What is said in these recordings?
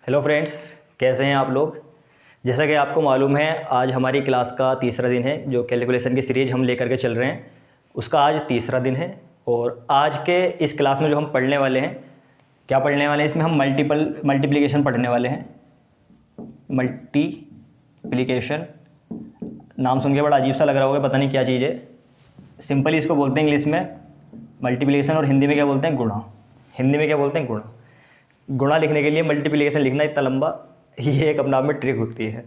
Hello friends, कैसे हैं आप लोग। जैसा कि आपको मालूम है, आज हमारी क्लास का तीसरा दिन है। जो कैलकुलेशन की सीरीज़ हम लेकर के चल रहे हैं उसका आज तीसरा दिन है। और आज के इस क्लास में जो हम पढ़ने वाले हैं, क्या पढ़ने वाले हैं, इसमें हम मल्टीप्लिकेशन पढ़ने वाले हैं। मल्टीप्लिकेशन नाम सुन के बड़ा अजीब सा लग रहा होगा, पता नहीं क्या चीज़ है। सिंपली इसको बोलते हैं इंग्लिश में मल्टीप्लिकेशन, और हिंदी में क्या बोलते हैं, गुणा। हिंदी में क्या बोलते हैं, गुणा। गुणा लिखने के लिए मल्टीप्लिकेशन लिखना इतना लंबा, ये एक अपने आप में ट्रिक होती है।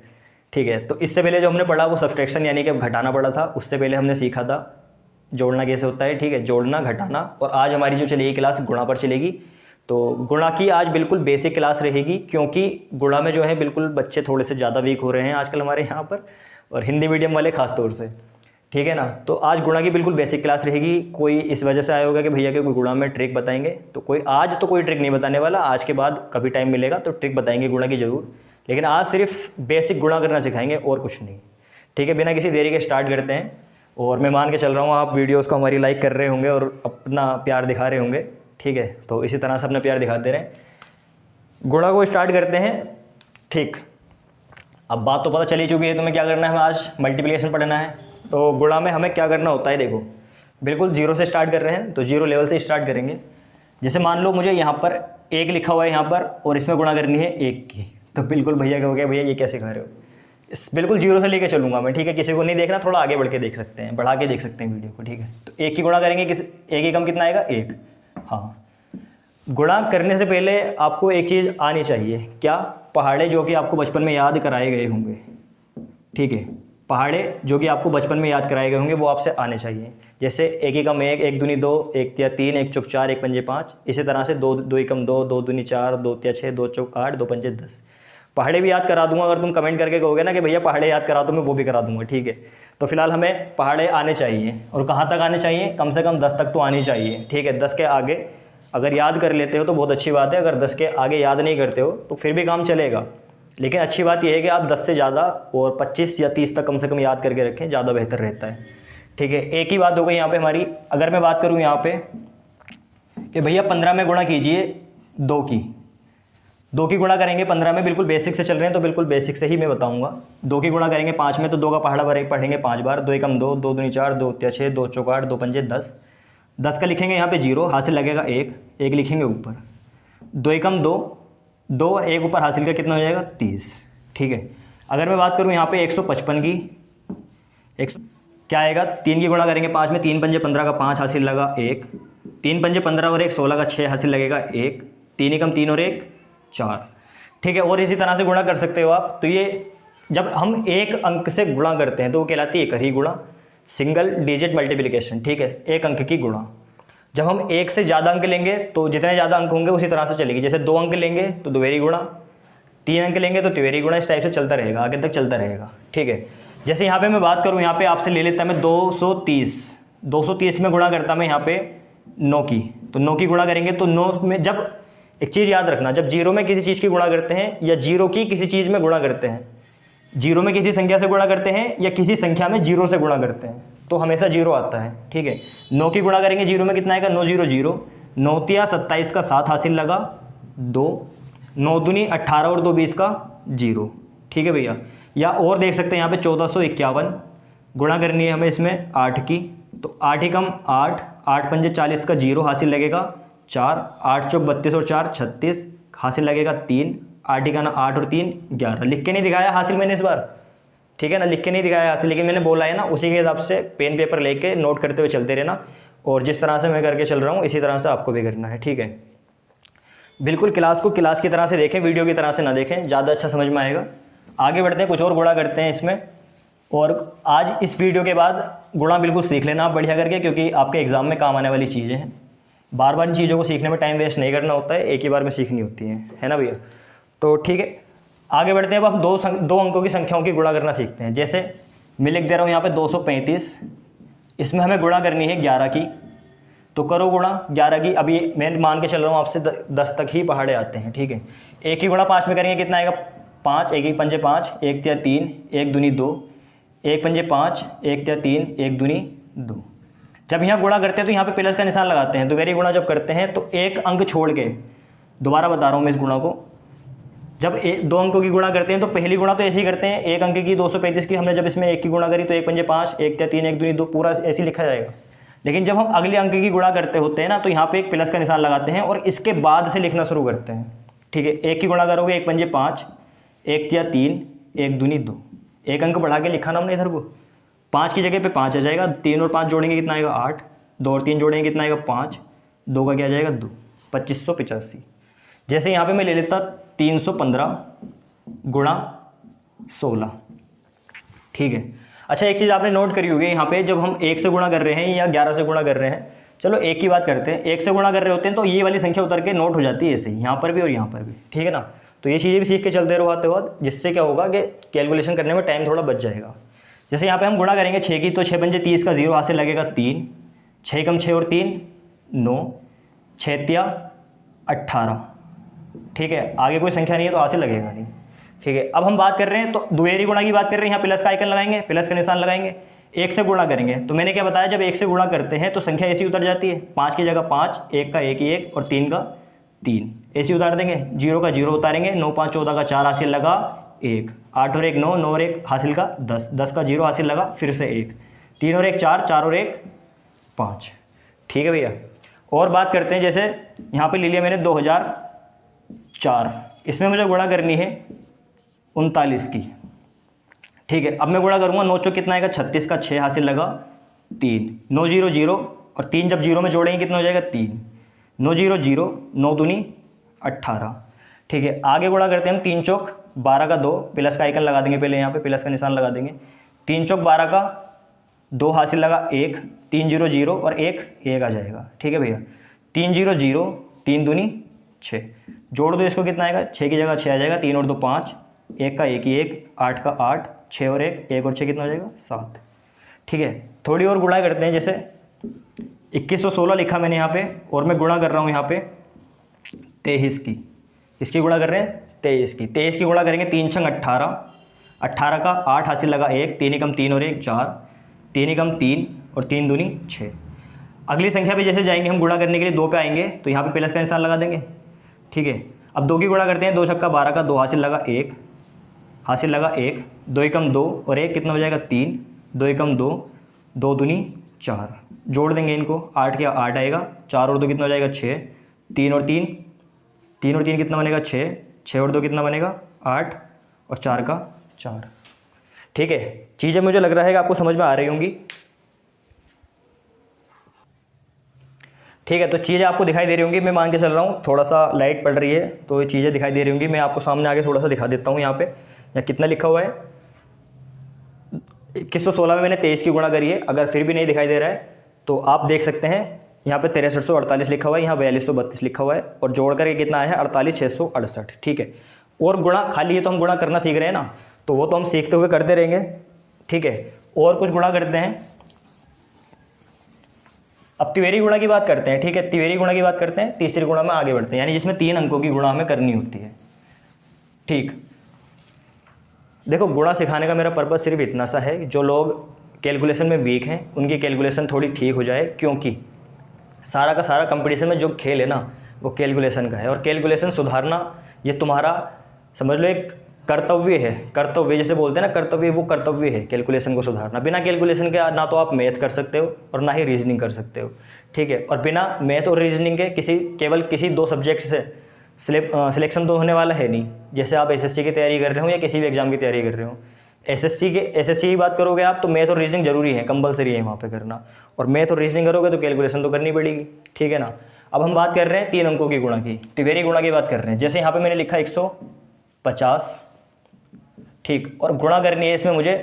ठीक है, तो इससे पहले जो हमने पढ़ा वो सब्सट्रैक्शन यानी कि घटाना पड़ा था। उससे पहले हमने सीखा था जोड़ना कैसे होता है। ठीक है, जोड़ना, घटाना। और आज हमारी जो चलेगी क्लास गुणा पर चलेगी। तो गुणा की आज बिल्कुल बेसिक क्लास रहेगी, क्योंकि गुणा में जो है बिल्कुल बच्चे थोड़े से ज़्यादा वीक हो रहे हैं आजकल हमारे यहाँ पर, और हिंदी मीडियम वाले ख़ास तौर से। ठीक है ना। तो आज गुणा की बिल्कुल बेसिक क्लास रहेगी। कोई इस वजह से आया होगा कि भैया के कोई गुणा में ट्रिक बताएंगे, तो कोई आज तो कोई ट्रिक नहीं बताने वाला। आज के बाद कभी टाइम मिलेगा तो ट्रिक बताएंगे गुणा की ज़रूर, लेकिन आज सिर्फ बेसिक गुणा करना सिखाएंगे और कुछ नहीं। ठीक है, बिना किसी देरी के स्टार्ट करते हैं। और मैं मान के चल रहा हूँ आप वीडियोज़ को हमारी लाइक कर रहे होंगे और अपना प्यार दिखा रहे होंगे। ठीक है, तो इसी तरह से अपना प्यार दिखाते रहें। गुणा को स्टार्ट करते हैं। ठीक, अब बात तो पता चली चुकी है तुम्हें क्या करना है। हमें आज मल्टीप्लिकेशन पढ़ना है। तो गुणा में हमें क्या करना होता है, देखो बिल्कुल जीरो से स्टार्ट कर रहे हैं, तो जीरो लेवल से स्टार्ट करेंगे। जैसे मान लो मुझे यहाँ पर एक लिखा हुआ है यहाँ पर, और इसमें गुणा करनी है एक की, तो बिल्कुल भैया कहोगे भैया ये कैसे खा रहे हो, इस बिल्कुल जीरो से लेके चलूँगा मैं। ठीक है, किसी को नहीं देखना, थोड़ा आगे बढ़ के देख सकते हैं, बढ़ा के देख सकते हैं वीडियो को। ठीक है, तो एक की गुणा करेंगे, एक ही कम कितना आएगा, एक। हाँ, गुणा करने से पहले आपको एक चीज़ आनी चाहिए, क्या, पहाड़े, जो कि आपको बचपन में याद कराए गए होंगे। ठीक है, पहाड़े जो कि आपको बचपन में याद कराए गए होंगे वो आपसे आने चाहिए। जैसे एक ही कम एक, एक दूनी दो, एक तिया तीन, एक चौक चार, एक पंजे पाँच। इसी तरह से दो, दो ही कम दो, दो दूनी चार, दो तिया छः, दो चौक आठ, दो पंजे 10। पहाड़े भी याद करा दूंगा, अगर तुम कमेंट करके कहोगे ना कि भैया पहाड़े याद करा दो, मैं वो भी करा दूंगा। ठीक है, तो फिलहाल हमें पहाड़े आने चाहिए। और कहाँ तक आने चाहिए, कम से कम 10 तक तो आनी चाहिए। ठीक है, 10 के आगे अगर याद कर लेते हो तो बहुत अच्छी बात है। अगर 10 के आगे याद नहीं करते हो तो फिर भी काम चलेगा, लेकिन अच्छी बात यह है कि आप 10 से ज़्यादा और 25 या 30 तक कम से कम याद करके रखें, ज़्यादा बेहतर रहता है। ठीक है, एक ही बात हो गई यहाँ पे हमारी। अगर मैं बात करूँ यहाँ पे कि भैया 15 में गुणा कीजिए दो की गुणा करेंगे 15 में, बिल्कुल बेसिक से चल रहे हैं तो बिल्कुल बेसिक से ही मैं बताऊँगा। दो की गुणा करेंगे 5 में, तो दो का पहाड़ा पढ़ेंगे 5 बार। दो एकम दो, दो दूनी चार, दो तिया छः, दो चौक आठ, दो पंजे 10। 10 का लिखेंगे यहाँ पे जीरो, हासिल लगेगा एक, एक लिखेंगे ऊपर। दो एकम दो, दो एक ऊपर हासिल का कितना हो जाएगा, 30। ठीक है, अगर मैं बात करूँ यहाँ पे 155 की, क्या आएगा, 3 की गुणा करेंगे 5 में, 3 पंजे 15 का 5 हासिल लगा एक, 3 पंजे 15 और 1 16 का 6 हासिल लगेगा एक, 3 एकम 3 और 1 4। ठीक है, और इसी तरह से गुणा कर सकते हो आप। तो ये जब हम एक अंक से गुणा करते हैं तो वो कहलाती है एकही गुणा, सिंगल डिजिट मल्टीप्लिकेशन। ठीक है, एक अंक की गुणा। जब हम एक से ज़्यादा अंक लेंगे तो जितने ज़्यादा अंक होंगे उसी तरह से चलेगी। जैसे 2 अंक लेंगे तो द्विवेरी गुणा, 3 अंक लेंगे तो त्रिवेरी गुणा, इस टाइप से चलता रहेगा, आगे तक चलता रहेगा। ठीक है, जैसे यहाँ पे मैं बात करूँ, यहाँ पे आपसे ले लेता मैं 230 में गुणा करता मैं यहाँ पे 9 की, तो 9 की गुणा करेंगे तो 9 में, जब एक चीज़ याद रखना, जब जीरो में किसी चीज़ की गुणा करते हैं या जीरो की किसी चीज़ में गुणा करते हैं, जीरो में किसी संख्या से गुणा करते हैं या किसी संख्या में जीरो से गुणा करते हैं, तो हमेशा जीरो आता है। ठीक है, 9 की गुणा करेंगे जीरो में कितना आएगा, 9 0 0, 9 तिया 27 का 7 हासिल लगा 2, 9 दूनी 18 और 2 20 का 0। ठीक है भैया, या और देख सकते हैं यहाँ पे 1451 गुणा करनी है हमें इसमें 8 की, तो 8 ही कम 8, 8 पंजे 40 का 0 हासिल लगेगा 4, 8 चौक 32 और 4 36 हासिल लगेगा 3, 8 ही का ना 8 और 3 11। लिख के नहीं दिखाया हासिल मैंने इस बार, ठीक है ना, लिख के नहीं दिखाया हासिल, लेकिन मैंने बोला है ना, उसी के हिसाब से पेन पेपर लेके नोट करते हुए चलते रहना। और जिस तरह से मैं करके चल रहा हूँ इसी तरह से आपको भी करना है। ठीक है, बिल्कुल क्लास को क्लास की तरह से देखें, वीडियो की तरह से ना देखें, ज़्यादा अच्छा समझ में आएगा। आगे बढ़ते हैं, कुछ और गुणा करते हैं इसमें। और आज इस वीडियो के बाद गुणा बिल्कुल सीख लेना आप बढ़िया करके, क्योंकि आपके एग्ज़ाम में काम आने वाली चीज़ें हैं। बार बार इन चीज़ों को सीखने में टाइम वेस्ट नहीं करना होता है, एक ही बार में सीखनी होती है ना भैया। तो ठीक है, आगे बढ़ते हैं। अब हम दो अंकों की संख्याओं की गुणा करना सीखते हैं। जैसे मैं लिख दे रहा हूँ यहाँ पे 235, इसमें हमें गुणा करनी है 11 की, तो करो गुणा 11 की। अभी मैं मान के चल रहा हूँ आपसे 10 तक ही पहाड़े आते हैं। ठीक है, एक की गुणा 5 में करेंगे कितना आएगा, 5, एक ही पंजे 5, एक तिया 3, एक दूनी 2, एक पंजे 5, एक तिया 3, एक दूनी 2। जब यहाँ गुणा करते हैं तो यहाँ पे प्लस का निशान लगाते हैं। द्विवेरी गुणा जब करते हैं तो एक अंक छोड़ के, दोबारा बता रहा हूँ मैं इस गुणा को, जब दो अंकों की गुणा करते हैं तो पहली गुणा तो ऐसे ही करते हैं, एक अंक की 235 की हमने जब इसमें एक की गुणा करी तो 1 पंजे 5, 1 त्या 3, 1 दूनी 2, पूरा ऐसे ही लिखा जाएगा। लेकिन जब हम अगले अंक की गुणा करते होते हैं ना, तो यहाँ पे एक प्लस का निशान लगाते हैं और इसके बाद से लिखना शुरू करते हैं। ठीक है, एक की गुणा करोगे 1 पंजे 5, 1 त्या 3, 1 दूनी 2, एक अंक बढ़ा के लिखा ना हमने इधर को, 5 की जगह पे 5 आ जाएगा, 3 और 5 जोड़ेंगे कितना आएगा 8, 2 और 3 जोड़ेंगे कितना आएगा 5, 2 का क्या आ जाएगा 2, 2585। जैसे यहाँ पे मैं ले लेता 315 गुणा 16। ठीक है, अच्छा एक चीज़ आपने नोट करी होगी यहाँ पे, जब हम 1 से गुणा कर रहे हैं या 11 से गुणा कर रहे हैं, चलो एक की बात करते हैं, 1 से गुणा कर रहे होते हैं तो ये वाली संख्या उतर के नोट हो जाती है ऐसे ही, यहाँ पर भी और यहाँ पर भी। ठीक है ना, तो ये चीज़ें भी सीख के चलते रहो आते वक्त, जिससे क्या होगा कि कैलकुलेशन करने में टाइम थोड़ा बच जाएगा। जैसे यहाँ पे हम गुणा करेंगे 6 की, तो 6 पंजे 30 का 0 हासिल लगेगा 3, 6 कम 6 और 3 9, 6 त्या 18। ठीक है, आगे कोई संख्या नहीं है तो हासिल लगेगा नहीं। ठीक है, अब हम बात कर रहे हैं तो द्विवेरी गुणा की बात कर रहे हैं, यहाँ प्लस का आइकन लगाएंगे, प्लस का निशान लगाएंगे, 1 से गुणा करेंगे। तो मैंने क्या बताया, जब 1 से गुणा करते हैं तो संख्या ऐसी उतर जाती है, 5 की जगह 5, 1 का 1 ही 1 और 3 का 3 ऐसी उतार देंगे, 0 का 0 उतारेंगे, 9 5 14 का 4 हासिल लगा 1, 8 और 1 9, 9 और 1 हासिल का 10, 10 का 0 हासिल लगा फिर से 1, 3 और 1 4, 4 और 1 5। ठीक है भैया, और बात करते हैं, जैसे यहाँ पे ले लिया मैंने 2004, इसमें मुझे गुणा करनी है 39 की। ठीक है, अब मैं गुणा करूँगा 9 चौक कितना आएगा 36 का 6 हासिल लगा 3, 9 0 0 और 3 जब 0 में जोड़ेंगे कितना हो जाएगा 3, 9 0 0, 9 दूनी 18। ठीक है, आगे गुणा करते हैं हम, 3 चौक 12 का 2, प्लस का आइकन लगा देंगे, पहले यहाँ पे प्लस का निशान लगा देंगे, 3 चौक 12 का 2 हासिल लगा 1, 3 0 0 और 1 1 आ जाएगा। ठीक है भैया, 3 0 0, 3 दूनी 6, जोड़ दो इसको कितना आएगा, 6 की जगह 6 आ जाएगा, 3 और 2 5, 1 का 1 ही 1, 8 का 8, 6 और 1 और 6 कितना हो जाएगा 7। ठीक है, थोड़ी और गुणा करते हैं, जैसे 2116 लिखा मैंने यहाँ पे और मैं गुणा कर रहा हूँ यहाँ पे 23 की, इसकी गुणा कर रहे हैं 23 की, 23 की गुणा करेंगे 3 छंग 18, 18 का 8 हासिल लगा 1, 3 एकम 3 और 1 4, 3 एकम 3 और 3 दूनी 6। अगली संख्या पे जैसे जाएंगे हम गुणा करने के लिए 2 पे आएंगे तो यहाँ पे प्लस का निशान लगा देंगे। ठीक है, अब 2 की गुणा करते हैं, 2 छक्का 12 का 2 हासिल लगा 1, हासिल लगा 1, 2 एकम 2 और 1 कितना हो जाएगा 3, 2 एकम 2, 2 दूनी 4, जोड़ देंगे इनको, 8 क्या 8 आएगा, 4 और 2 कितना हो जाएगा 6, 3 और 3, 3 और 3 कितना बनेगा 6, 6 और 2 कितना बनेगा 8 और 4 का 4। ठीक है, चीज़ें मुझे लग रहा है कि आपको समझ में आ रही होंगी। ठीक है, तो चीज़ें आपको दिखाई दे रही होंगी, मैं मान के चल रहा हूँ, थोड़ा सा लाइट पड़ रही है तो ये चीज़ें दिखाई दे रही होंगी। मैं आपको सामने आगे थोड़ा सा दिखा देता हूँ, यहाँ पे या कितना लिखा हुआ है 2116 में मैंने 23 की गुणा करी है। अगर फिर भी नहीं दिखाई दे रहा है तो आप देख सकते हैं, यहाँ पे 6348 लिखा हुआ है, यहाँ 4232 लिखा हुआ है और जोड़ करके कितना आया है 48668। ठीक है, और गुणा खाली ये तो हम गुणा करना सीख रहे हैं ना, तो वो तो हम सीखते हुए करते रहेंगे। ठीक है, और कुछ गुणा करते हैं, अब त्रिवेरी गुणा की बात करते हैं। ठीक है, त्रिवेरी गुणा की बात करते हैं, तीसरी गुणा में आगे बढ़ते हैं, यानी जिसमें 3 अंकों की गुणा हमें करनी होती है। ठीक, देखो गुणा सिखाने का मेरा पर्पज़ सिर्फ इतना सा है, जो लोग कैलकुलेशन में वीक हैं उनकी कैलकुलेशन थोड़ी ठीक हो जाए, क्योंकि सारा का सारा कंपटीशन में जो खेल है ना वो कैलकुलेशन का है, और कैलकुलेशन सुधारना ये तुम्हारा समझ लो एक कर्तव्य है। कर्तव्य जैसे बोलते हैं ना, कर्तव्य, वो कर्तव्य है कैलकुलेशन को सुधारना। बिना कैलकुलेशन के ना तो आप मैथ कर सकते हो और ना ही रीजनिंग कर सकते हो। ठीक है, और बिना मैथ और रीजनिंग के केवल किसी 2 सब्जेक्ट से सिलेक्शन तो होने वाला है नहीं। जैसे आप एसएससी की तैयारी कर रहे हो या किसी भी एग्जाम की तैयारी कर रहे हो, एसएससी की बात करोगे आप तो मैथ और रीजनिंग जरूरी है, कंपलसरी है वहाँ पे करना, और मैथ और रीजनिंग करोगे तो कैलकुलेशन तो करनी पड़ेगी। ठीक है ना, अब हम बात कर रहे हैं 3 अंकों की गुणा की, त्रिवेरी गुणा की बात कर रहे हैं। जैसे यहाँ पे मैंने लिखा 150, ठीक, और गुणा करनी है इसमें मुझे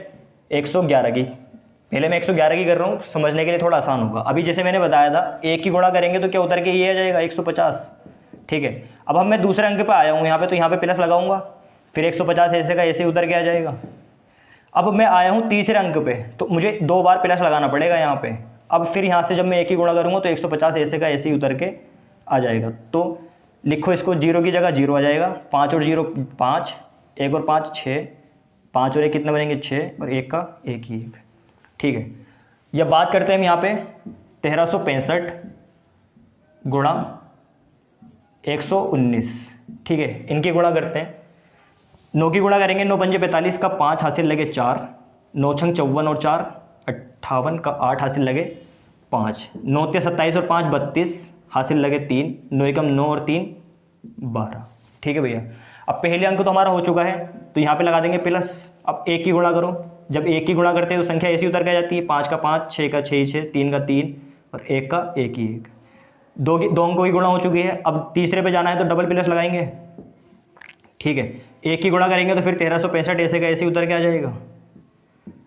111 की। पहले मैं 111 की कर रहा हूँ, समझने के लिए थोड़ा आसान होगा। अभी जैसे मैंने बताया था 1 की गुणा करेंगे तो क्या उतर के ये आ जाएगा 150। ठीक है, अब हम मैं दूसरे अंक पे आया हूँ यहाँ पे, तो यहाँ पे प्लस लगाऊंगा, फिर 150 ऐसे का ऐसे उतर के आ जाएगा। अब मैं आया हूँ तीसरे अंक पे, तो मुझे 2 बार प्लस लगाना पड़ेगा यहाँ पे। अब फिर यहाँ से जब मैं 1 की गुणा करूँगा तो 150 ऐसे का ऐसे ही उतर के आ जाएगा। तो लिखो इसको, 0 की जगह 0 आ जाएगा, 5 और 0 5, 1 और 5 6, 5 और 1 कितना बनेंगे 6, और 1 का 1 ही 1। ठीक है, यह बात करते हैं हम यहाँ पे 1365 गुणा 119। ठीक है, इनकी गुणा करते हैं। 9 की गुणा करेंगे, 9 पंजे 45 का 5 हासिल लगे 4, 9 छंग 54 और 4 58 का 8 हासिल लगे 5, 9 ते 27 और 5 32 हासिल लगे 3, 9 एकम 9 और 3 12। ठीक है भैया, अब पहले अंक तो हमारा हो चुका है तो यहाँ पे लगा देंगे प्लस। अब 1 की गुणा करो, जब 1 की गुणा करते हैं तो संख्या ऐसी उतर के जाती है, 5 का 5, 6 का 6 6, 3 का 3 और 1 का 1 ही 1। दो अंकों की गुणा हो चुकी है, अब तीसरे पे जाना है तो डबल प्लस लगाएंगे। ठीक है, 1 की गुणा करेंगे तो फिर 1365 ऐसे का ऐसे उतर के आ जाएगा।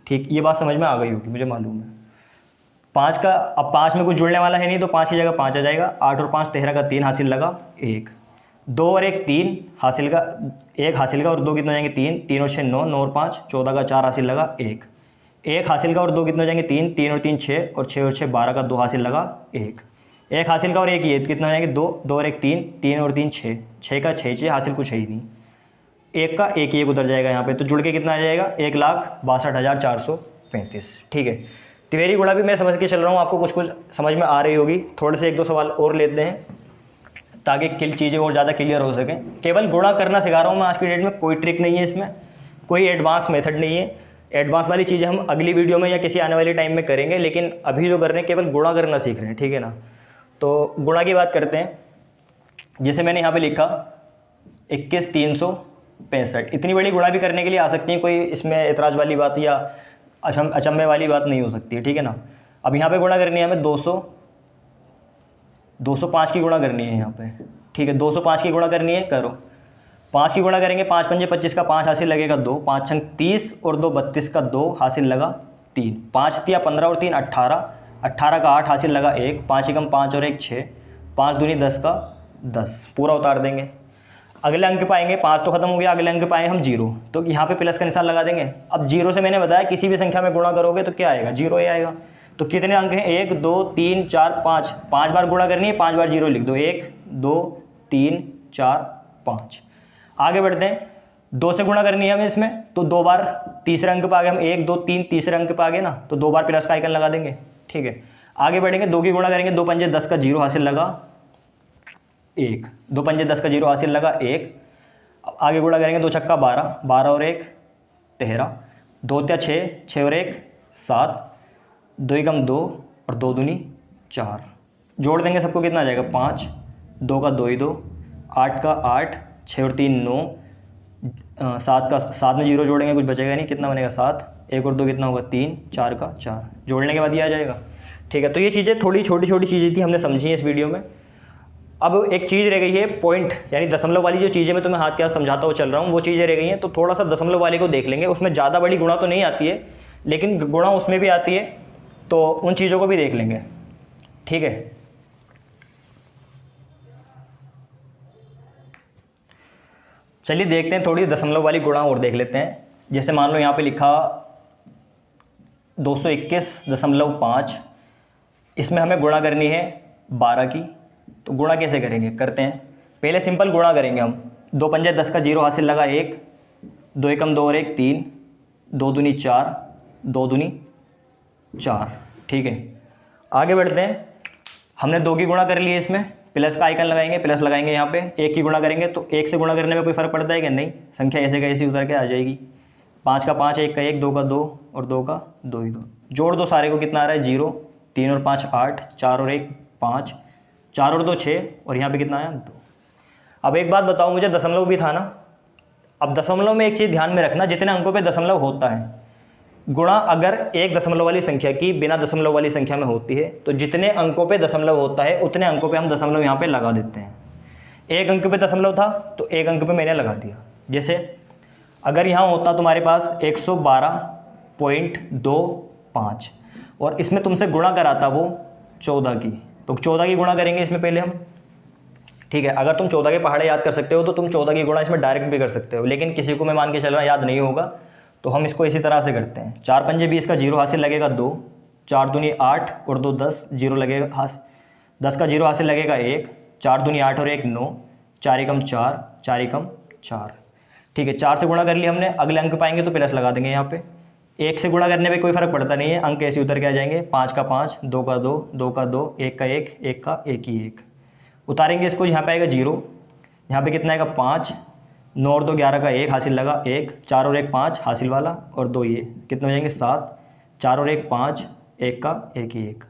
ठीक, ये बात समझ में आ गई होगी मुझे मालूम है। 5 का, अब 5 में कुछ जुड़ने वाला है नहीं तो 5 की जगह 5 आ जाएगा। 8 और 5 13 का 3 हासिल लगा 1, 2 और 1 3 हासिल का 1 हासिल का और 2 कितने हो जाएंगे 3, 3 और 6 9, 9 और 5 14 का 4 हासिल लगा 1, 1 हासिल का और 2 कितने हो जाएंगे 3, 3 और 3 6 और 6 और 6 12 का 2 हासिल लगा 1, 1 हासिल का और 1 ये तो कितने हो जाएंगे 2, 2 और 1 3, 3 और 3 6, 6 का 6 6 हासिल कुछ है ही नहीं, 1 का 1 ही 1 उतर जाएगा यहाँ पे, तो जुड़ के कितना आ जाएगा 1,62,435। ठीक है, त्रिवेणी गुणा भी मैं समझ के चल रहा हूँ, आपको कुछ कुछ समझ में आ रही होगी। थोड़े से 1-2 सवाल और लेते हैं ताकि चीज़ें और ज़्यादा क्लियर हो सकें। केवल गुणा करना सिखा रहा हूँ मैं आज की डेट में, कोई ट्रिक नहीं है इसमें, कोई एडवांस मेथड नहीं है। एडवांस वाली चीज़ें हम अगली वीडियो में या किसी आने वाले टाइम में करेंगे, लेकिन अभी जो कर रहे हैं केवल गुणा करना सीख रहे हैं। ठीक है ना, तो गुणा की बात करते हैं। जैसे मैंने यहाँ पे लिखा 21,365, इतनी बड़ी गुणा भी करने के लिए आ सकती है, कोई इसमें एतराज़ वाली बात या अचंभे वाली बात नहीं हो सकती है। ठीक है ना, अब यहाँ पे गुणा करनी है हमें 205 की गुणा करनी है यहाँ पे। ठीक है, 205 की गुणा करनी है, करो। 5 की गुणा करेंगे, 5 पंजे 25 का 5 हासिल लगेगा 2, 5 छंग 30 और 2 32 का 2 हासिल लगा 3, 5 तिया 15 और 3 18, 18 का 8 हासिल लगा 1, 5 एकम 5 और 1 6, 5 दूनी 10 का 10, पूरा उतार देंगे। अगले अंक पे आएंगे, 5 तो खत्म हो गया, अगले अंक पे आए हम 0, तो यहाँ पे प्लस का निशान लगा देंगे। अब 0 से मैंने बताया किसी भी संख्या में गुणा करोगे तो क्या आएगा, 0 ही आएगा। तो कितने अंक हैं 1 2 3 4 5, 5 बार गुणा करनी है, 5 बार 0 लिख दो, 1 2 3 4 5। आगे बढ़ते हैं, 2 से गुणा करनी है हमें इसमें, तो 2 बार तीसरे अंक पे आ गए हम, 1 2 3 तीसरे अंक पे आ गए ना, तो 2 बार प्लस का आइकन लगा देंगे। ठीक है, आगे बढ़ेंगे, 2 की गुणा करेंगे, 2 पंजे 10 का 0 हासिल लगा 1, 2 पंजे 10 का 0 हासिल लगा 1। आगे गुणा करेंगे, 2 छक्का 12, 12 और 1 13, 2 त्या 6, 6 और 1 7, 2 एकम 2 और 2 दूनी 4, जोड़ देंगे सबको, कितना आ जाएगा 5, 2 का 2 ही 2, 8 का 8, 6 और 3 9, 7 का 7 में 0 जोड़ेंगे कुछ बचेगा नहीं, कितना बनेगा 7, 1 और 2 कितना होगा 3, 4 का 4, जोड़ने के बाद ये आ जाएगा। ठीक है, तो ये चीज़ें थोड़ी छोटी छोटी चीज़ें थी, हमने समझी हैं इस वीडियो में। अब एक चीज़ रह गई है पॉइंट, यानी दशमलव वाली जो चीज़ें मैं तुम्हें हाथ के हाथ समझाता हुआ चल रहा हूँ, वो चीज़ें रह गई हैं, तो थोड़ा सा दशमलव वाले को देख लेंगे। उसमें ज़्यादा बड़ी गुणा तो नहीं आती है, लेकिन गुणा उसमें भी आती है, तो उन चीज़ों को भी देख लेंगे। ठीक है, चलिए देखते हैं, थोड़ी दशमलव वाली गुणा और देख लेते हैं। जैसे मान लो यहाँ पे लिखा 221.5, इसमें हमें गुणा करनी है 12 की, तो गुणा कैसे करेंगे, करते हैं। पहले सिंपल गुणा करेंगे हम, 2 पंजे 10 का 0 हासिल लगा 1, 2 एकम 2 और 1 3, 2 दूनी 4, 2 दूनी 4। ठीक है, आगे बढ़ते हैं। हमने 2 की गुणा कर ली है, इसमें प्लस का आइकन लगाएंगे, प्लस लगाएंगे यहाँ पे। 1 की गुणा करेंगे तो 1 से गुणा करने में कोई फ़र्क पड़ता है कि नहीं, संख्या ऐसे का ऐसी उतर के आ जाएगी। 5 का 5, 1 का 1, 2 का 2 और 2 का 2 ही 2, जोड़ दो सारे को, कितना आ रहा है 0, 3 और 5 8, 4 और 1 5, 4 और 2 6 और यहाँ पे कितना आया 2। अब एक बात बताओ मुझे, दशमलव भी था ना। अब दशमलव में एक चीज़ ध्यान में रखना, जितने अंकों पे दशमलव होता है, गुणा अगर एक दशमलव वाली संख्या की बिना दशमलव वाली संख्या में होती है, तो जितने अंकों पे दशमलव होता है उतने अंकों पे हम दशमलव यहाँ पे लगा देते हैं। एक अंक पे दशमलव था तो एक अंक पे मैंने लगा दिया। जैसे अगर यहाँ होता तुम्हारे पास 112.25 और इसमें तुमसे गुणा कराता वो 14 की, तो 14 की गुणा करेंगे इसमें पहले हम। ठीक है, अगर तुम 14 के पहाड़े याद कर सकते हो तो तुम 14 की गुणा इसमें डायरेक्ट भी कर सकते हो, लेकिन किसी को मैं मान के चल रहा याद नहीं होगा, तो हम इसको इसी तरह से करते हैं। 4 पंजे 20 का 0 हासिल लगेगा 2, 4 दूनी 8 और 2 10, 0 लगेगा 10 का 0 हासिल लगेगा 1, 4 दूनी 8 और 1 9, 4 एकम 4, 4 एकम 4। ठीक है, 4 से गुणा कर लिया हमने, अगले अंक पाएंगे तो प्लस लगा देंगे यहाँ पे। 1 से गुणा करने में कोई फ़र्क पड़ता नहीं है, अंक ऐसे उतर के आ जाएंगे। 5 का 5, 2 का 2, 2 का 2, 1 का 1, 1 का 1 ही 1, उतारेंगे इसको, यहाँ पे आएगा 0, यहाँ पे कितना आएगा 5, 9 और 2 11 का 1 हासिल लगा, 1, 4 और 1 5 हासिल वाला, और 2 ये कितने हो जाएंगे 7, 4 और 1 5, 1 का 1 ही 1।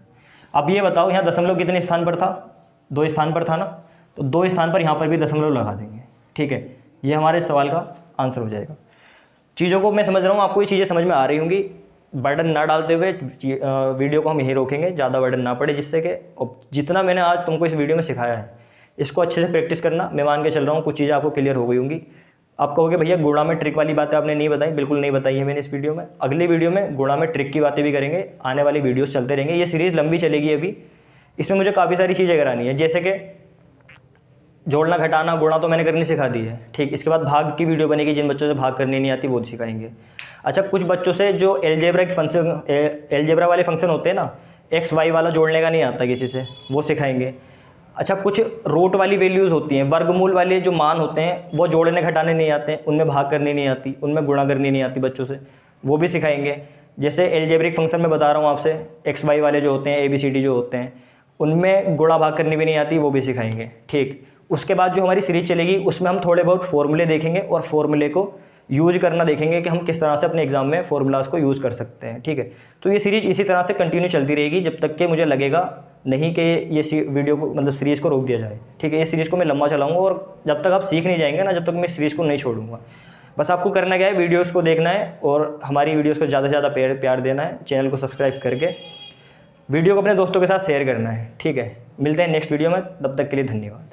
अब ये बताओ यहाँ दशमलव कितने स्थान पर था, 2 स्थान पर था ना, तो 2 स्थान पर यहाँ पर भी दशमलव लगा देंगे। ठीक है, ये हमारे सवाल का आंसर हो जाएगा। चीज़ों को मैं समझ रहा हूँ आपको ये चीज़ें समझ में आ रही होंगी। बर्डन ना डालते हुए वीडियो को हम यहीं रोकेंगे, ज़्यादा बर्डन ना पड़े, जिससे कि जितना मैंने आज तुमको इस वीडियो में सिखाया है इसको अच्छे से प्रैक्टिस करना। मैं मान के चल रहा हूँ कुछ चीज़ें आपको क्लियर हो गई होंगी। आप कहोगे भैया गुणा में ट्रिक वाली बातें आपने नहीं बताई, बिल्कुल नहीं बताई है मैंने इस वीडियो में। अगली वीडियो में गुणा में ट्रिक की बातें भी करेंगे, आने वाली वीडियोस चलते रहेंगे। ये सीरीज़ लंबी चलेगी अभी, इसमें मुझे काफ़ी सारी चीज़ें करानी है, जैसे कि जोड़ना घटाना गुणा तो मैंने करनी सिखा दी है। ठीक, इसके बाद भाग की वीडियो बनेगी, जिन बच्चों से भाग करनी नहीं आती वो सिखाएंगे। अच्छा, कुछ बच्चों से जो एलजेब्रा के फंक्शन एलजेब्रा वाले फंक्शन होते हैं ना, एक्स वाई वाला जोड़ने का नहीं आता किसी से, वो सिखाएंगे। अच्छा, कुछ रूट वाली वैल्यूज़ होती हैं, वर्गमूल वाले जो मान होते हैं वो जोड़ने घटाने नहीं आते हैं, उनमें भाग करनी नहीं आती, उनमें गुणा करनी नहीं आती बच्चों से, वो भी सिखाएंगे। जैसे एलजेब्रिक फंक्शन में बता रहा हूँ आपसे, एक्स वाई वाले जो होते हैं, ABCD जो होते हैं, उनमें गुणा भाग करनी भी नहीं आती, वो भी सिखाएंगे। ठीक, उसके बाद जो हमारी सीरीज चलेगी उसमें हम थोड़े बहुत फॉर्मूले देखेंगे और फॉर्मूले को यूज करना देखेंगे कि हम किस तरह से अपने एग्जाम में फॉर्मूलाज को यूज़ कर सकते हैं। ठीक है, तो ये सीरीज इसी तरह से कंटिन्यू चलती रहेगी जब तक कि मुझे लगेगा नहीं कि ये वीडियो को मतलब सीरीज़ को रोक दिया जाए। ठीक है, ये सीरीज़ को मैं लंबा चलाऊंगा और जब तक आप सीख नहीं जाएंगे ना, जब तक मैं सीरीज़ को नहीं छोड़ूंगा। बस आपको करना क्या है, वीडियोज़ को देखना है और हमारी वीडियोज़ को ज़्यादा से ज़्यादा प्यार देना है। चैनल को सब्सक्राइब करके वीडियो को अपने दोस्तों के साथ शेयर करना है। ठीक है, मिलते हैं नेक्स्ट वीडियो में, तब तक के लिए धन्यवाद।